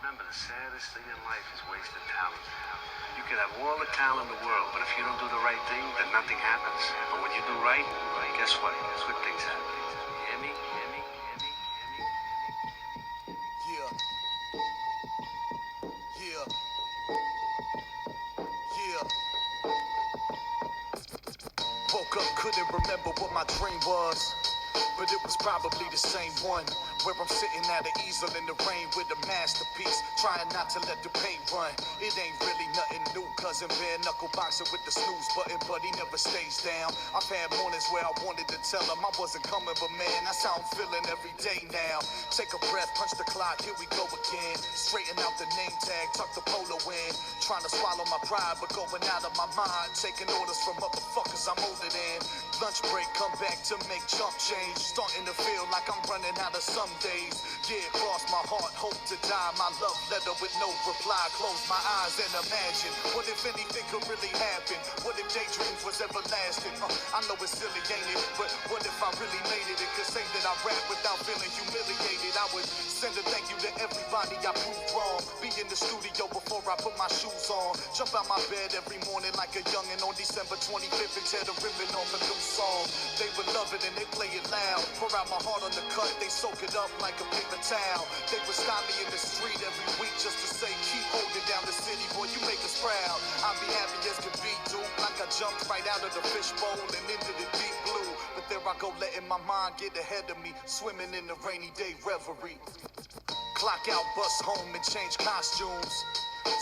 Remember, the saddest thing in life is wasted talent. You can have all the talent in the world, but if you don't do the right thing, then nothing happens. But when you do right, guess what? Good things happen. You hear me? Hear me? Hear me? Hear me? Yeah. Yeah. Woke up, couldn't remember what my dream was, but it was probably the same one. Where I'm sitting at an easel in the rain with a masterpiece, trying not to let the paint run. It ain't really nothing new, cousin bare knuckle boxer with the snooze button, but he never stays down. I've had mornings where I wanted to tell him I wasn't coming, but man, that's how I'm feeling every day now. Take a breath, punch the clock, here we go again. Straighten out the name tag, tuck the polo in. Trying to swallow my pride, but going out of my mind. Taking orders from motherfuckers I'm older than. Lunch break, come back to make chump change. Starting to feel like I'm running out of some days. Yeah, cross my heart, hope to die. My love letter with no reply. Close my eyes and imagine what if anything could really happen. What if daydreams was everlasting? I know it's silly, ain't it? But what if I really made it? It could say that I rap without feeling humiliated. I would send a thank you to everybody I proved wrong. Be in the studio before I put my shoes on. Jump out my bed every morning like a youngin' on December 25th and tear the ribbon off a new song. They would love it and they play it loud. Pour out my heart on the cut, they soak it up like a paper towel. They would stop me in the street every week just to say, keep holding down the city, boy, you make us proud. I'd be happy as could be, dude, like I jumped right out of the fishbowl and into the deep blue. But there I go, letting my mind get ahead of me, swimming in the rainy day reverie. Clock out, bus home, and change costumes.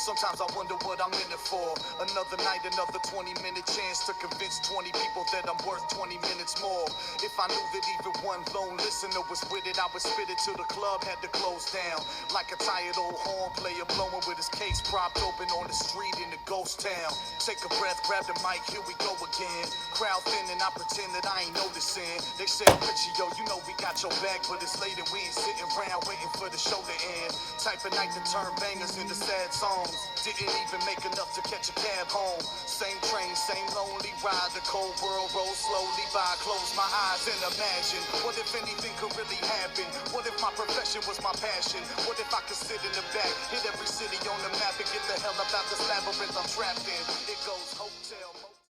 Sometimes I wonder what I'm in it for. Another night, another 20-minute chance to convince 20 people that I'm worth 20 minutes more. If I knew that even one lone listener was with it, I would spit it till the club had to close down. Like a tired old horn player blowing with his case propped open on the street in the ghost town. Take a breath, grab the mic, here we go again. Crowd thin and I pretend that I ain't noticing. They said, Richie, yo, you know we got your back, but it's late and we ain't sitting around waiting for the show to end. Type of night to turn bangers into sad songs. Didn't even make enough to catch a cab home. Same train, same lonely ride. The cold world rolls slowly by. Close my eyes and imagine what if anything could really happen. What if my profession was my passion? What if I could sit in the back, hit every city on the map and get the hell up out this labyrinth I'm trapped in? It goes hotel.